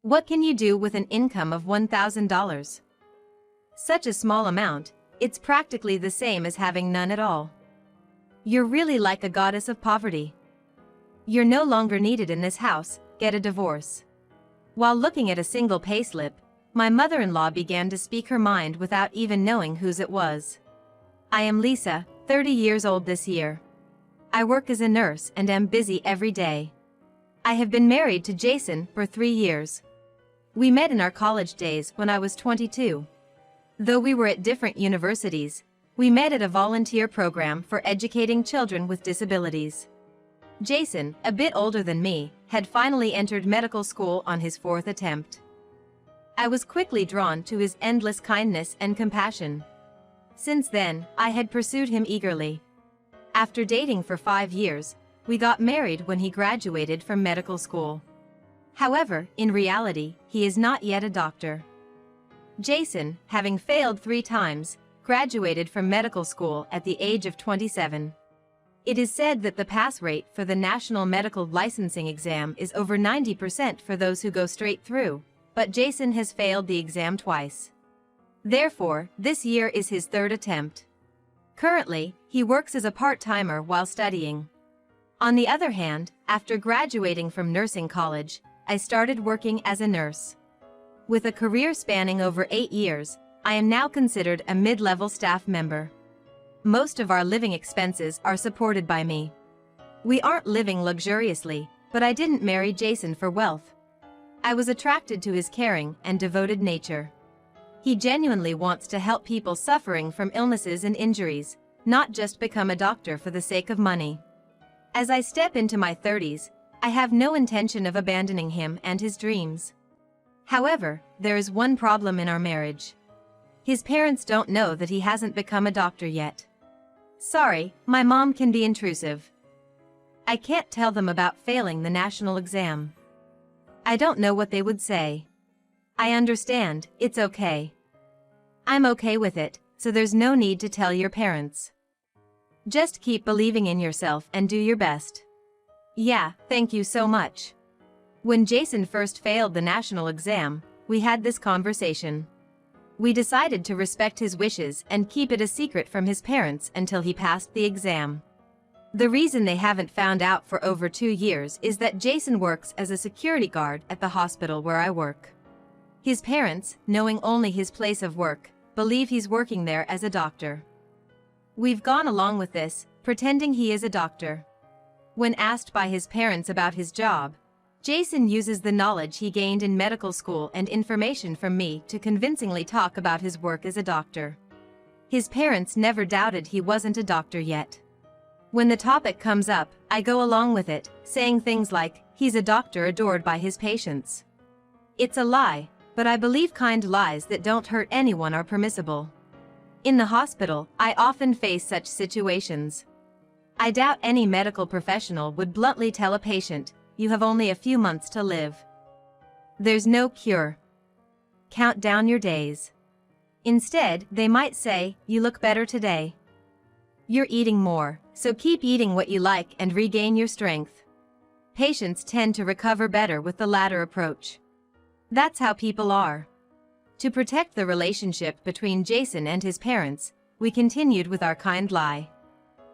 What can you do with an income of $1,000? Such a small amount, it's practically the same as having none at all. You're really like a goddess of poverty. You're no longer needed in this house, get a divorce. While looking at a single payslip, my mother-in-law began to speak her mind without even knowing whose it was. I am Lisa, 30 years old this year. I work as a nurse and am busy every day. I have been married to Jason for 3 years. We met in our college days when I was 22. Though we were at different universities, we met at a volunteer program for educating children with disabilities. Jason, a bit older than me, had finally entered medical school on his 4th attempt. I was quickly drawn to his endless kindness and compassion. Since then, I had pursued him eagerly. After dating for 5 years, we got married when he graduated from medical school. However, in reality, he is not yet a doctor. Jason, having failed 3 times, graduated from medical school at the age of 27. It is said that the pass rate for the National Medical Licensing Exam is over 90% for those who go straight through, but Jason has failed the exam twice. Therefore, this year is his 3rd attempt. Currently, he works as a part-timer while studying. On the other hand, after graduating from nursing college, I started working as a nurse. With a career spanning over 8 years, I am now considered a mid-level staff member. Most of our living expenses are supported by me. We aren't living luxuriously, but I didn't marry Jason for wealth. I was attracted to his caring and devoted nature. He genuinely wants to help people suffering from illnesses and injuries, not just become a doctor for the sake of money. As I step into my 30s, I have no intention of abandoning him and his dreams. However, there is one problem in our marriage. His parents don't know that he hasn't become a doctor yet. Sorry, my mom can be intrusive. I can't tell them about failing the national exam. I don't know what they would say. I understand, it's okay. I'm okay with it, so there's no need to tell your parents. Just keep believing in yourself and do your best. Yeah, thank you so much. When Jason first failed the national exam, we had this conversation. We decided to respect his wishes and keep it a secret from his parents until he passed the exam. The reason they haven't found out for over 2 years is that Jason works as a security guard at the hospital where I work. His parents, knowing only his place of work, believe he's working there as a doctor. We've gone along with this, pretending he is a doctor. When asked by his parents about his job, Jason uses the knowledge he gained in medical school and information from me to convincingly talk about his work as a doctor. His parents never doubted he wasn't a doctor yet. When the topic comes up, I go along with it, saying things like, he's a doctor adored by his patients. It's a lie, but I believe kind lies that don't hurt anyone are permissible. In the hospital, I often face such situations. I doubt any medical professional would bluntly tell a patient, you have only a few months to live. There's no cure. Count down your days. Instead, they might say, you look better today. You're eating more, so keep eating what you like and regain your strength. Patients tend to recover better with the latter approach. That's how people are. To protect the relationship between Jason and his parents, we continued with our kind lie.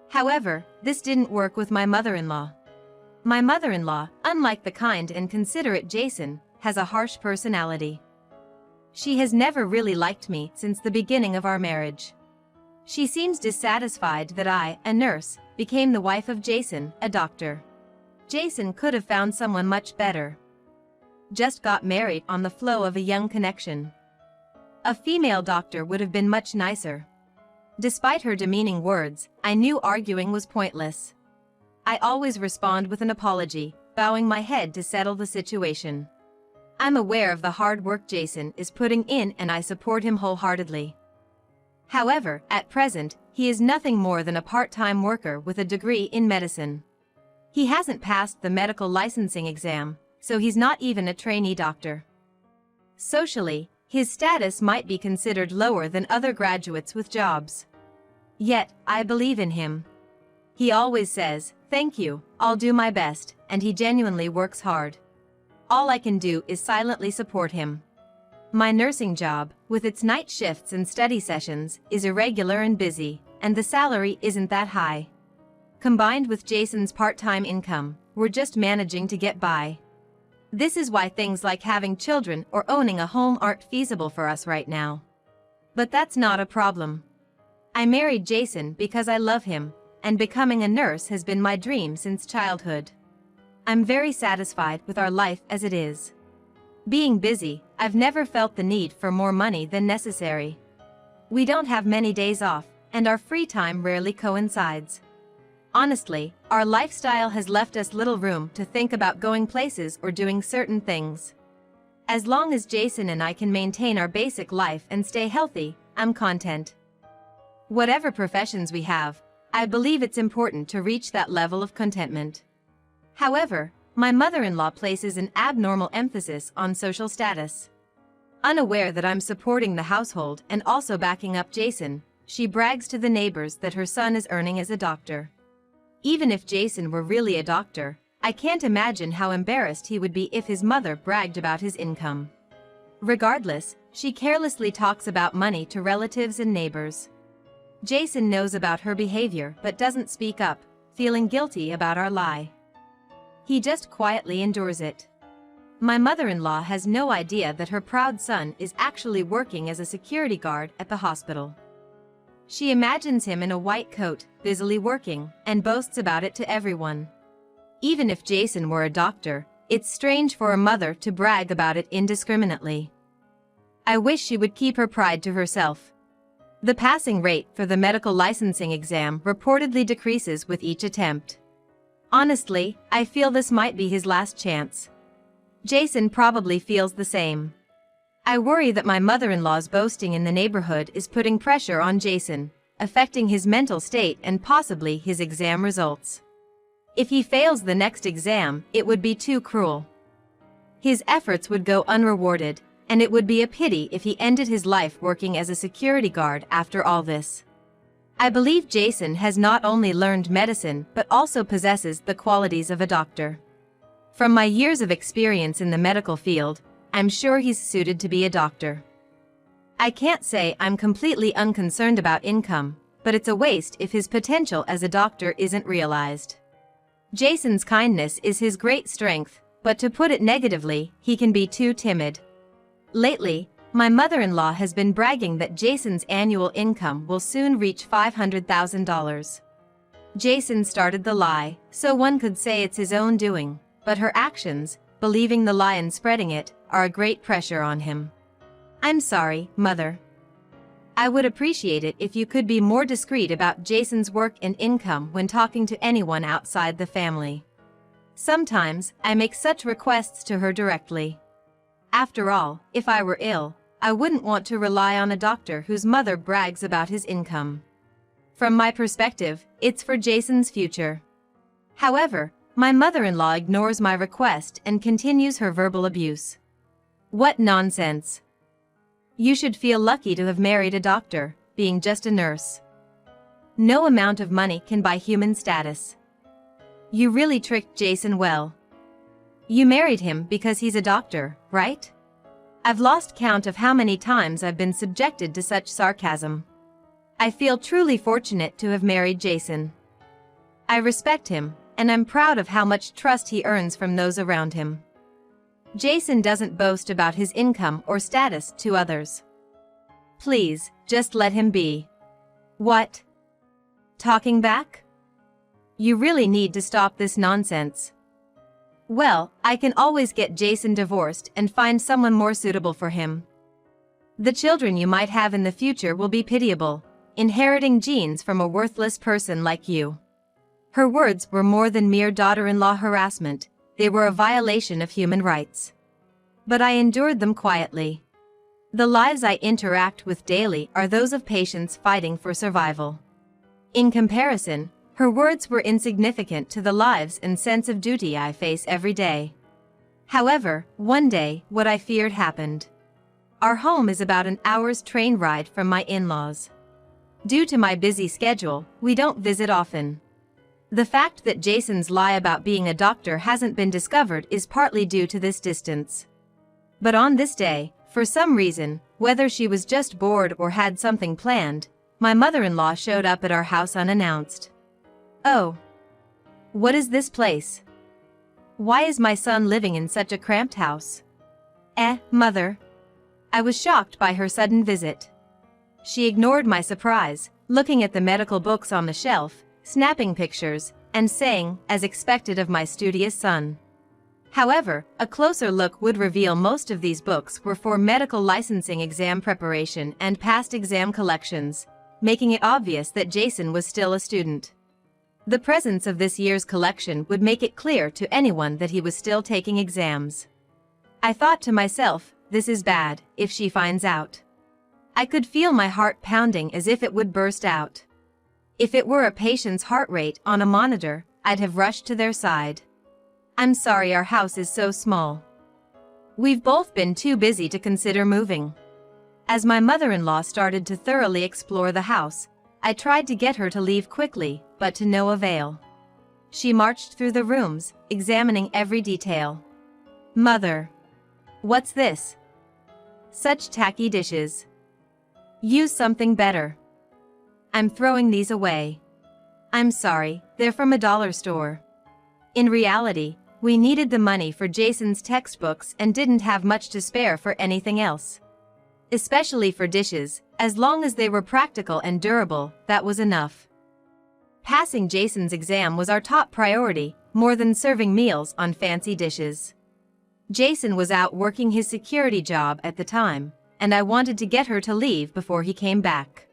However, this didn't work with my mother-in-law. My mother-in-law, unlike the kind and considerate Jason, has a harsh personality. She has never really liked me since the beginning of our marriage. She seems dissatisfied that I, a nurse, became the wife of Jason, a doctor. Jason could have found someone much better. Just got married on the flow of a young connection. A female doctor would have been much nicer. Despite her demeaning words, I knew arguing was pointless. I always respond with an apology, bowing my head to settle the situation. I'm aware of the hard work Jason is putting in and I support him wholeheartedly. However, at present, he is nothing more than a part-time worker with a degree in medicine. He hasn't passed the medical licensing exam, so he's not even a trainee doctor. Socially, his status might be considered lower than other graduates with jobs. Yet, I believe in him. He always says, thank you, I'll do my best, and he genuinely works hard. all I can do is silently support him. My nursing job, with its night shifts and study sessions, is irregular and busy, and the salary isn't that high. Combined with Jason's part-time income, we're just managing to get by. This is why things like having children or owning a home aren't feasible for us right now. But that's not a problem. I married Jason because I love him, and becoming a nurse has been my dream since childhood. I'm very satisfied with our life as it is. Being busy, I've never felt the need for more money than necessary. We don't have many days off, and our free time rarely coincides. Honestly, our lifestyle has left us little room to think about going places or doing certain things. As long as Jason and I can maintain our basic life and stay healthy, I'm content. Whatever professions we have, I believe it's important to reach that level of contentment. However, my mother-in-law places an abnormal emphasis on social status. Unaware that I'm supporting the household and also backing up Jason, she brags to the neighbors that her son is earning as a doctor. Even if Jason were really a doctor, I can't imagine how embarrassed he would be if his mother bragged about his income. Regardless, she carelessly talks about money to relatives and neighbors. Jason knows about her behavior but doesn't speak up, feeling guilty about our lie. He just quietly endures it. My mother-in-law has no idea that her proud son is actually working as a security guard at the hospital. She imagines him in a white coat, busily working, and boasts about it to everyone. Even if Jason were a doctor, it's strange for a mother to brag about it indiscriminately. I wish she would keep her pride to herself. The passing rate for the medical licensing exam reportedly decreases with each attempt. Honestly, I feel this might be his last chance. Jason probably feels the same. I worry that my mother-in-law's boasting in the neighborhood is putting pressure on Jason, affecting his mental state and possibly his exam results. If he fails the next exam, it would be too cruel. His efforts would go unrewarded, and it would be a pity if he ended his life working as a security guard after all this. I believe Jason has not only learned medicine but also possesses the qualities of a doctor. From my years of experience in the medical field, I'm sure he's suited to be a doctor. I can't say I'm completely unconcerned about income, but it's a waste if his potential as a doctor isn't realized. Jason's kindness is his great strength, but to put it negatively, he can be too timid. Lately, my mother-in-law has been bragging that Jason's annual income will soon reach $500,000. Jason started the lie, so one could say it's his own doing, but her actions, believing the lie and spreading it, are a great pressure on him. I'm sorry, Mother. I would appreciate it if you could be more discreet about Jason's work and income when talking to anyone outside the family. Sometimes, I make such requests to her directly. After all, if I were ill, I wouldn't want to rely on a doctor whose mother brags about his income. From my perspective, it's for Jason's future. However, my mother-in-law ignores my request and continues her verbal abuse. What nonsense! You should feel lucky to have married a doctor, being just a nurse. No amount of money can buy human status. You really tricked Jason well. You married him because he's a doctor, right? I've lost count of how many times I've been subjected to such sarcasm. I feel truly fortunate to have married Jason. I respect him, and I'm proud of how much trust he earns from those around him. Jason doesn't boast about his income or status to others. Please, just let him be. What? Talking back? You really need to stop this nonsense. Well, I can always get Jason divorced and find someone more suitable for him. The children you might have in the future will be pitiable, inheriting genes from a worthless person like you. Her words were more than mere daughter-in-law harassment, they were a violation of human rights. But I endured them quietly. The lives I interact with daily are those of patients fighting for survival. In comparison, her words were insignificant to the lives and sense of duty I face every day. However, one day, what I feared happened. Our home is about an hour's train ride from my in-laws. Due to my busy schedule, we don't visit often. The fact that Jason's lie about being a doctor hasn't been discovered is partly due to this distance. But on this day, for some reason, whether she was just bored or had something planned, my mother-in-law showed up at our house unannounced. Oh. What is this place? Why is my son living in such a cramped house? Mother. I was shocked by her sudden visit. She ignored my surprise, looking at the medical books on the shelf, snapping pictures, and saying, as expected of my studious son. However, a closer look would reveal most of these books were for medical licensing exam preparation and past exam collections, making it obvious that Jason was still a student. The presence of this year's collection would make it clear to anyone that he was still taking exams. I thought to myself, this is bad, if she finds out. I could feel my heart pounding as if it would burst out. If it were a patient's heart rate on a monitor, I'd have rushed to their side. I'm sorry, our house is so small. We've both been too busy to consider moving. As my mother-in-law started to thoroughly explore the house, I tried to get her to leave quickly, but to no avail. She marched through the rooms, examining every detail. Mother. What's this? Such tacky dishes. Use something better. I'm throwing these away. I'm sorry, they're from a dollar store. In reality, we needed the money for Jason's textbooks and didn't have much to spare for anything else. Especially for dishes, as long as they were practical and durable, that was enough. Passing Jason's exam was our top priority, more than serving meals on fancy dishes. Jason was out working his security job at the time, and I wanted to get her to leave before he came back.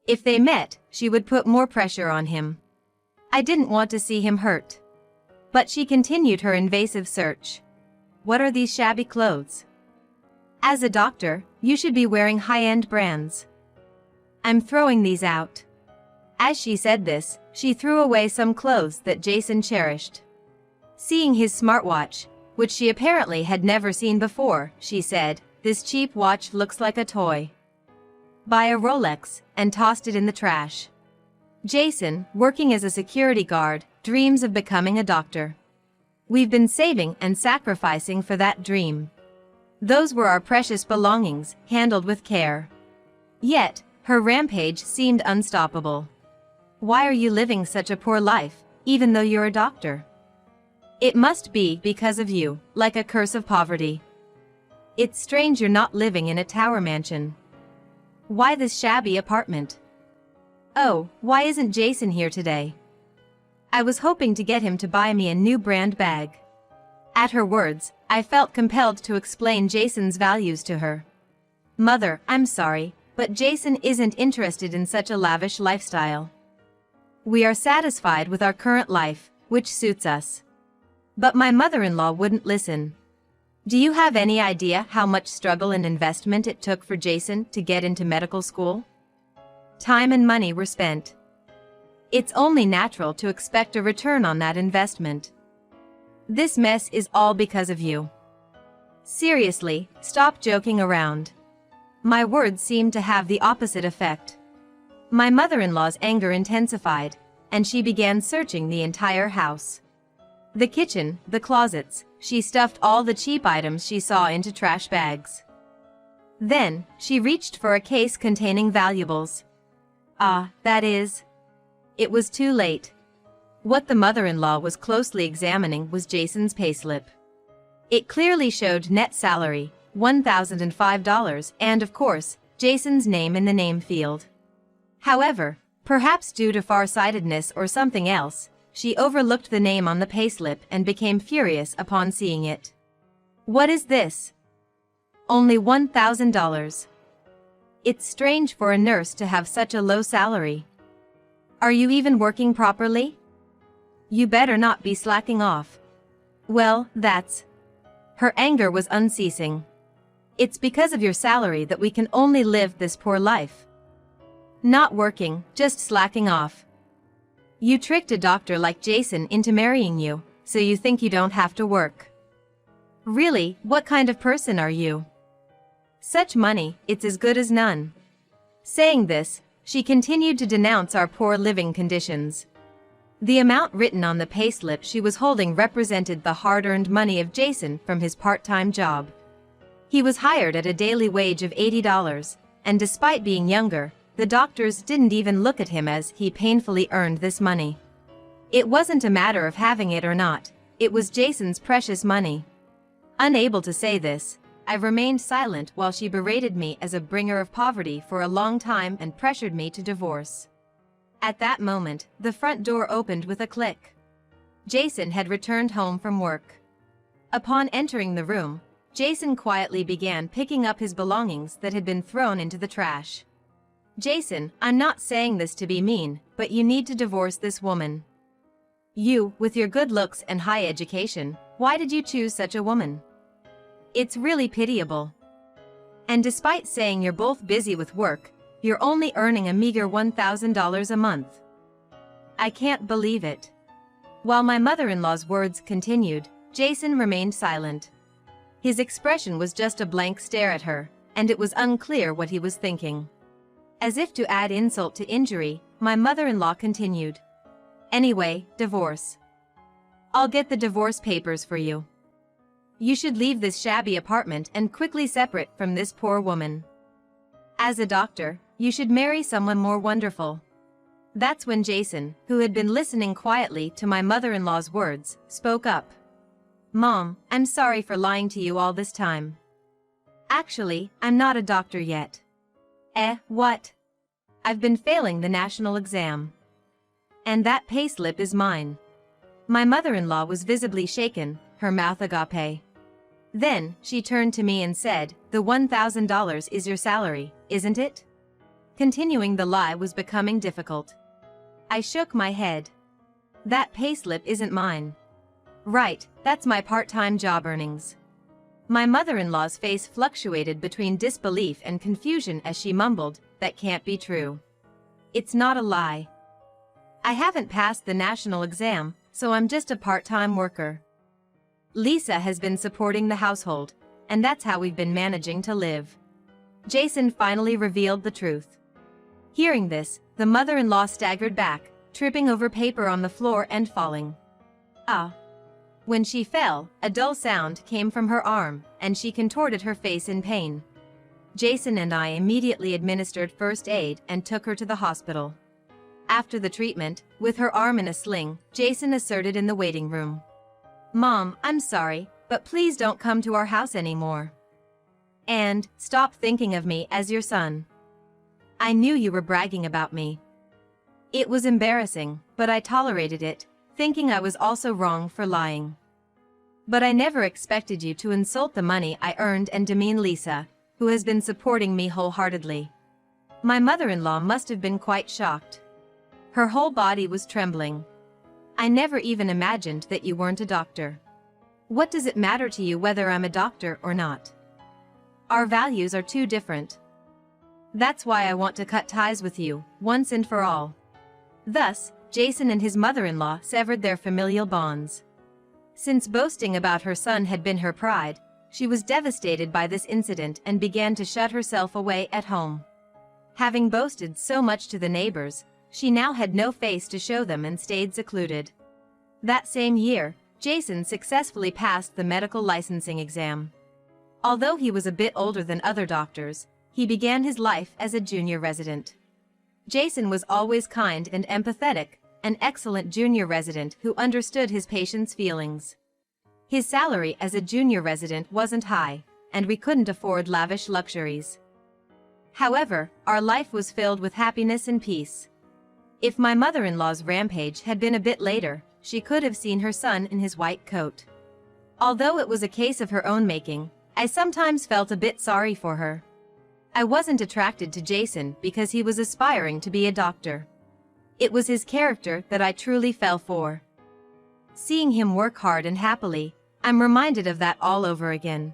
If they met, she would put more pressure on him. I didn't want to see him hurt. But she continued her invasive search. What are these shabby clothes? As a doctor, you should be wearing high-end brands. I'm throwing these out. As she said this, she threw away some clothes that Jason cherished. Seeing his smartwatch, which she apparently had never seen before, she said, "This cheap watch looks like a toy. Buy a Rolex," and tossed it in the trash. Jason, working as a security guard, dreams of becoming a doctor. We've been saving and sacrificing for that dream. Those were our precious belongings, handled with care. Yet, her rampage seemed unstoppable. Why are you living such a poor life, even though you're a doctor? It must be because of you, like a curse of poverty. It's strange you're not living in a tower mansion. Why this shabby apartment? Oh, why isn't Jason here today? I was hoping to get him to buy me a new brand bag. At her words, I felt compelled to explain Jason's values to her. Mother, I'm sorry, but Jason isn't interested in such a lavish lifestyle. We are satisfied with our current life, which suits us. But my mother-in-law wouldn't listen. Do you have any idea how much struggle and investment it took for Jason to get into medical school? Time and money were spent. It's only natural to expect a return on that investment. This mess is all because of you. Seriously, stop joking around. My words seemed to have the opposite effect. My mother-in-law's anger intensified, and she began searching the entire house. The kitchen, the closets, she stuffed all the cheap items she saw into trash bags. Then, she reached for a case containing valuables. That is. It was too late. What the mother-in-law was closely examining was Jason's payslip. It clearly showed net salary, $1,005, and of course, Jason's name in the name field. However, perhaps due to farsightedness or something else, she overlooked the name on the payslip and became furious upon seeing it. What is this? Only $1,000. It's strange for a nurse to have such a low salary. Are you even working properly? You better not be slacking off. Well, that's... Her anger was unceasing. It's because of your salary that we can only live this poor life. Not working, just slacking off. You tricked a doctor like Jason into marrying you, so you think you don't have to work. Really, what kind of person are you? Such money, it's as good as none. Saying this, she continued to denounce our poor living conditions. The amount written on the payslip she was holding represented the hard-earned money of Jason from his part-time job. He was hired at a daily wage of $80, and despite being younger, the doctors didn't even look at him as he painfully earned this money. It wasn't a matter of having it or not, it was Jason's precious money. Unable to say this, I remained silent while she berated me as a bringer of poverty for a long time and pressured me to divorce. At that moment, the front door opened with a click. Jason had returned home from work. Upon entering the room, Jason quietly began picking up his belongings that had been thrown into the trash. "Jason, I'm not saying this to be mean, but you need to divorce this woman. You, with your good looks and high education, why did you choose such a woman? It's really pitiable. And despite saying you're both busy with work, you're only earning a meager $1,000 a month. I can't believe it." While my mother-in-law's words continued, Jason remained silent. His expression was just a blank stare at her, and it was unclear what he was thinking. As if to add insult to injury, my mother-in-law continued. "Anyway, divorce. I'll get the divorce papers for you. You should leave this shabby apartment and quickly separate from this poor woman. As a doctor, you should marry someone more wonderful." That's when Jason, who had been listening quietly to my mother-in-law's words, spoke up. "Mom, I'm sorry for lying to you all this time. Actually, I'm not a doctor yet." What? "I've been failing the national exam. And that payslip is mine." My mother-in-law was visibly shaken, her mouth agape. Then, she turned to me and said, "The $1,000 is your salary, isn't it?" Continuing the lie was becoming difficult. I shook my head. "That payslip isn't mine." "Right, that's my part-time job earnings." My mother-in-law's face fluctuated between disbelief and confusion as she mumbled, "That can't be true. It's not a lie. I haven't passed the national exam, so I'm just a part-time worker. Lisa has been supporting the household, and that's how we've been managing to live." Jason finally revealed the truth. Hearing this, the mother-in-law staggered back, tripping over paper on the floor and falling. Ah! When she fell, a dull sound came from her arm, and she contorted her face in pain. Jason and I immediately administered first aid and took her to the hospital. After the treatment, with her arm in a sling, Jason asserted in the waiting room. "Mom, I'm sorry, but please don't come to our house anymore. And, stop thinking of me as your son. I knew you were bragging about me." It was embarrassing, but I tolerated it, thinking I was also wrong for lying. "But I never expected you to insult the money I earned and demean Lisa, who has been supporting me wholeheartedly." My mother-in-law must have been quite shocked. Her whole body was trembling. "I never even imagined that you weren't a doctor. What does it matter to you whether I'm a doctor or not? Our values are too different. That's why I want to cut ties with you, once and for all." Thus, Jason and his mother-in-law severed their familial bonds. Since boasting about her son had been her pride, she was devastated by this incident and began to shut herself away at home. Having boasted so much to the neighbors, she now had no face to show them and stayed secluded. That same year, Jason successfully passed the medical licensing exam. Although he was a bit older than other doctors, he began his life as a junior resident. Jason was always kind and empathetic, an excellent junior resident who understood his patients' feelings. His salary as a junior resident wasn't high, and we couldn't afford lavish luxuries. However, our life was filled with happiness and peace. If my mother-in-law's rampage had been a bit later, she could have seen her son in his white coat. Although it was a case of her own making, I sometimes felt a bit sorry for her. I wasn't attracted to Jason because he was aspiring to be a doctor. It was his character that I truly fell for. Seeing him work hard and happily, I'm reminded of that all over again.